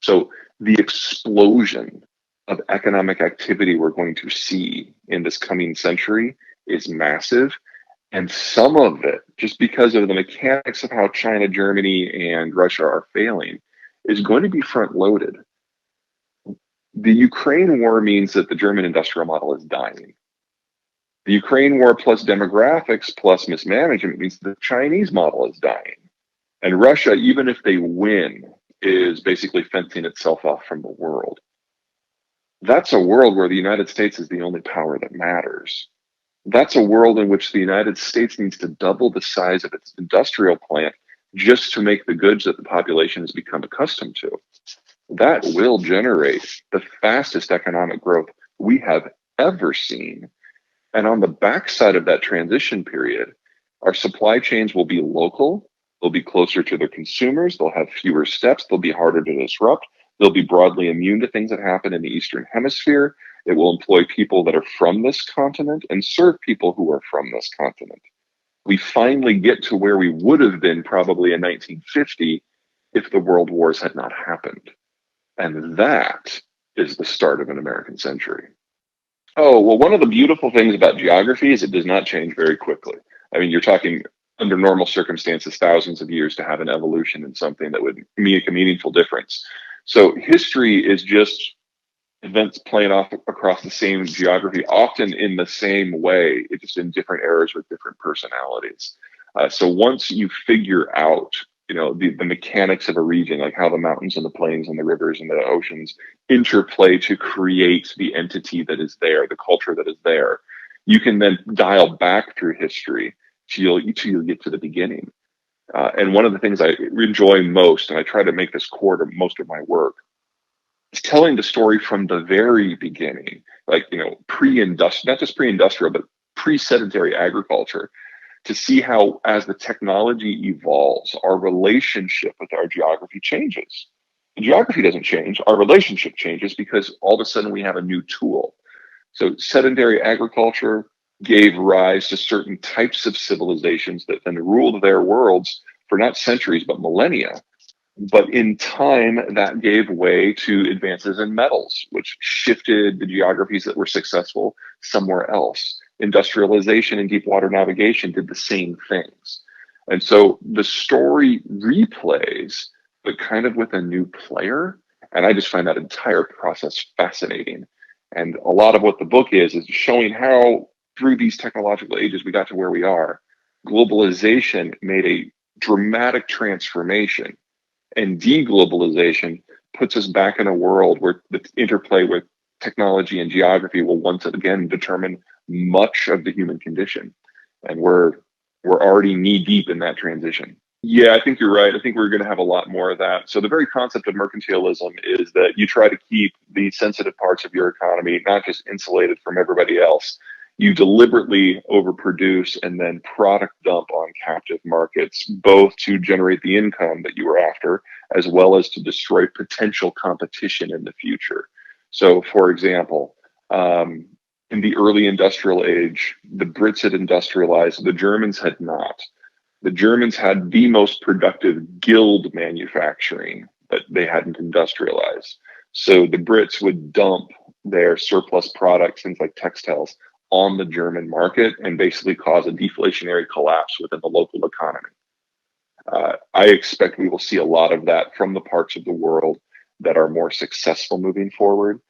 So the explosion of economic activity we're going to see in this coming century is massive. And some of it, just because of the mechanics of how China, Germany, and Russia are failing, is going to be front loaded. The Ukraine war means that the German industrial model is dying. The Ukraine war plus demographics plus mismanagement means the Chinese model is dying. And Russia, even if they win, is basically fencing itself off from the world. That's a world where the United States is the only power that matters. That's a world in which the United States needs to double the size of its industrial plant just to make the goods that the population has become accustomed to. That will generate the fastest economic growth we have ever seen. And on the backside of that transition period, our supply chains will be local, they'll be closer to their consumers, they'll have fewer steps, they'll be harder to disrupt, they'll be broadly immune to things that happen in the Eastern Hemisphere. It will employ people that are from this continent and serve people who are from this continent. We finally get to where we would have been probably in 1950 if the world wars had not happened. And that is the start of an American century. Oh, well, one of the beautiful things about geography is it does not change very quickly. I mean, you're talking under normal circumstances, thousands of years to have an evolution in something that would make a meaningful difference. So history is just events playing off across the same geography, often in the same way, it's just in different eras with different personalities. So once you figure out, the mechanics of a region, like how the mountains and the plains and the rivers and the oceans interplay to create the entity that is there, the culture that is there, you can then dial back through history till you get to the beginning. And one of the things I enjoy most, and I try to make this core to most of my work, is telling the story from the very beginning, like, pre-industrial, not just pre-industrial, but pre-sedentary agriculture, to see how, as the technology evolves, our relationship with our geography changes. The geography doesn't change, our relationship changes because all of a sudden we have a new tool. So sedentary agriculture gave rise to certain types of civilizations that then ruled their worlds for not centuries, but millennia. But in time, that gave way to advances in metals, which shifted the geographies that were successful somewhere else. Industrialization and deep water navigation did the same things. And so the story replays, but kind of with a new player. And I just find that entire process fascinating. And a lot of what the book is showing how through these technological ages we got to where we are. Globalization made a dramatic transformation, and deglobalization puts us back in a world where the interplay with technology and geography will once again determine much of the human condition. And we're already knee deep in that transition. Yeah, I think you're right. I think we're going to have a lot more of that. So the very concept of mercantilism is that you try to keep the sensitive parts of your economy not just insulated from everybody else. You deliberately overproduce and then product dump on captive markets, both to generate the income that you were after, as well as to destroy potential competition in the future. So, for example, in the early industrial age, the Brits had industrialized, the Germans had not. The Germans had the most productive guild manufacturing, but they hadn't industrialized. So the Brits would dump their surplus products, things like textiles, on the German market and basically cause a deflationary collapse within the local economy. I expect we will see a lot of that from the parts of the world that are more successful moving forward.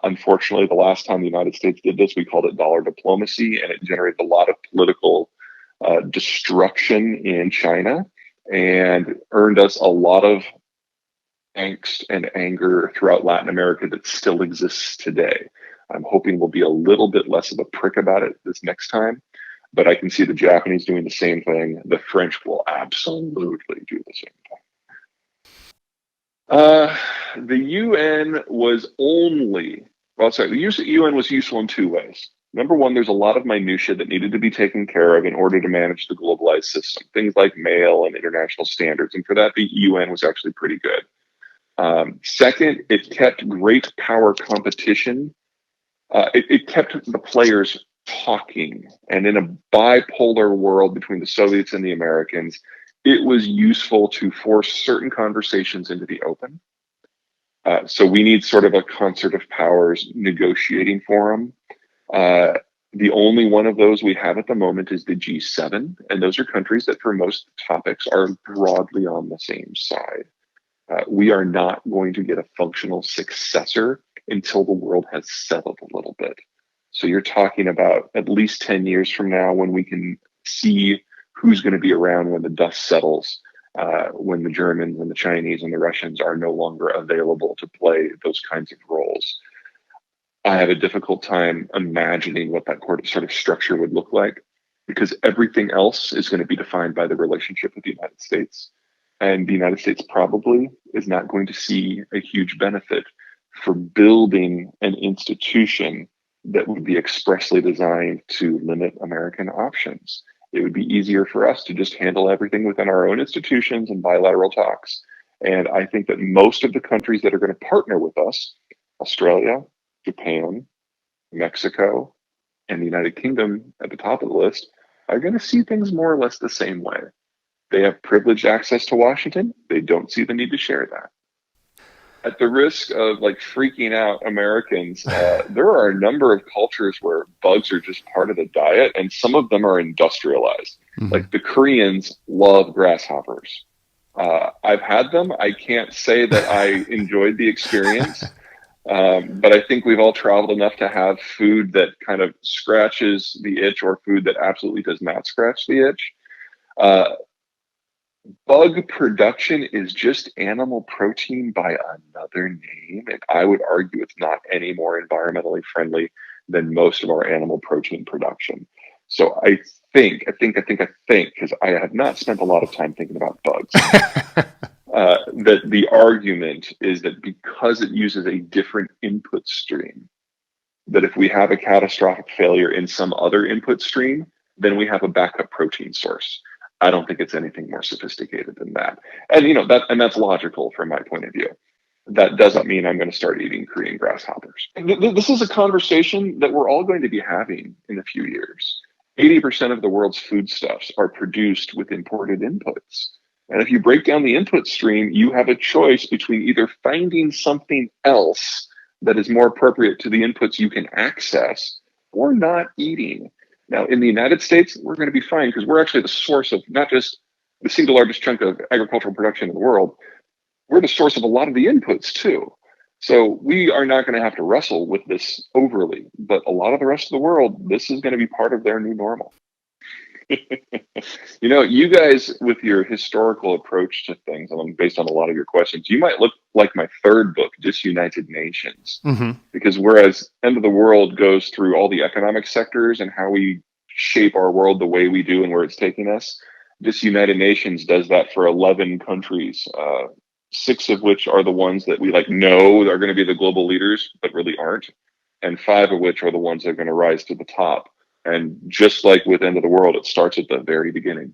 Unfortunately, the last time the United States did this, we called it dollar diplomacy, and it generated a lot of political destruction in China and earned us a lot of angst and anger throughout Latin America that still exists today. I'm hoping we'll be a little bit less of a prick about it this next time, but I can see the Japanese doing the same thing. The French will absolutely do the same thing. The UN was the UN was useful in two ways. Number one, there's a lot of minutia that needed to be taken care of in order to manage the globalized system, things like mail and international standards. And for that, the UN was actually pretty good. Second, it kept great power competition. It kept the players talking. And in a bipolar world between the Soviets and the Americans, it was useful to force certain conversations into the open So we need sort of a concert of powers negotiating forum. Uh, the only one of those we have at the moment is the G7, and those are countries that for most topics are broadly on the same side. We are not going to get a functional successor until the world has settled a little bit. So you're talking about at least 10 years from now when we can see who's going to be around when the dust settles, when the Germans and the Chinese and the Russians are no longer available to play those kinds of roles. I have a difficult time imagining what that sort of structure would look like, because everything else is going to be defined by the relationship with the United States. And the United States probably is not going to see a huge benefit for building an institution that would be expressly designed to limit American options. It would be easier for us to just handle everything within our own institutions and bilateral talks. And I think that most of the countries that are going to partner with us, Australia, Japan, Mexico, and the United Kingdom at the top of the list, are going to see things more or less the same way. They have privileged access to Washington. They don't see the need to share that. At the risk of like freaking out Americans, there are a number of cultures where bugs are just part of the diet, and some of them are industrialized. Mm-hmm. Like the Koreans love grasshoppers. I've had them. I can't say that I enjoyed the experience. But I think we've all traveled enough to have food that kind of scratches the itch, or food that absolutely does not scratch the itch. Uh, Bug production is just animal protein by another name, and I would argue it's not any more environmentally friendly than most of our animal protein production. So I think, because I have not spent a lot of time thinking about bugs, that the argument is that because it uses a different input stream, that if we have a catastrophic failure in some other input stream, then we have a backup protein source. I don't think it's anything more sophisticated than that. And that's logical from my point of view. That doesn't mean I'm going to start eating Korean grasshoppers. This is a conversation that we're all going to be having in a few years. 80% of the world's foodstuffs are produced with imported inputs. And if you break down the input stream, you have a choice between either finding something else that is more appropriate to the inputs you can access, or not eating. Now, in the United States, we're going to be fine because we're actually the source of not just the single largest chunk of agricultural production in the world, we're the source of a lot of the inputs too. So we are not going to have to wrestle with this overly, but a lot of the rest of the world, this is going to be part of their new normal. You guys, with your historical approach to things, and based on a lot of your questions, you might look like my third book, Disunited Nations. Mm-hmm. Because whereas End of the World goes through all the economic sectors and how we shape our world the way we do and where it's taking us, Disunited Nations does that for 11 countries, 6 of which are the ones that we know are going to be the global leaders, but really aren't, and 5 of which are the ones that are going to rise to the top. And just like with End of the World, it starts at the very beginning.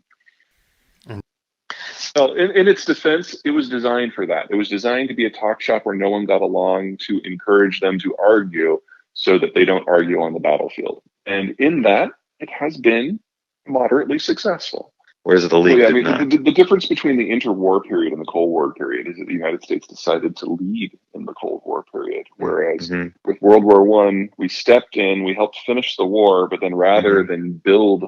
So in its defense, it was designed for that. It was designed to be a talk shop where no one got along, to encourage them to argue so that they don't argue on the battlefield. And in that, it has been moderately successful. Whereas the League did not. The difference between the interwar period and the Cold War period is that the United States decided to lead in the Cold War period, whereas with World War I, we stepped in, we helped finish the war, but then rather than build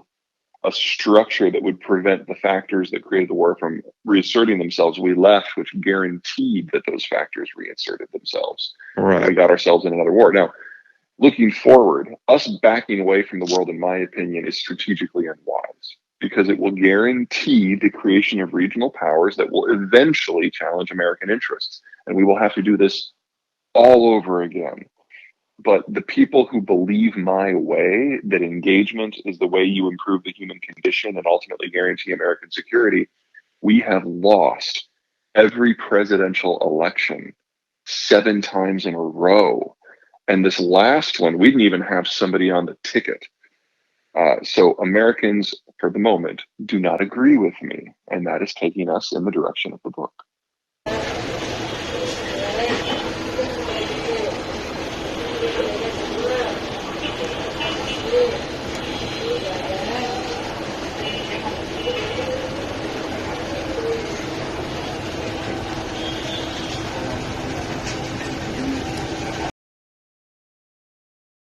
a structure that would prevent the factors that created the war from reasserting themselves, we left, which guaranteed that those factors reasserted themselves. Right. And we got ourselves in another war. Now, looking forward, us backing away from the world, in my opinion, is strategically unwise, because it will guarantee the creation of regional powers that will eventually challenge American interests. And we will have to do this all over again. But the people who believe my way, that engagement is the way you improve the human condition and ultimately guarantee American security, we have lost every presidential election 7 times in a row. And this last one, we didn't even have somebody on the ticket. So Americans, for the moment, do not agree with me. And that is taking us in the direction of the book.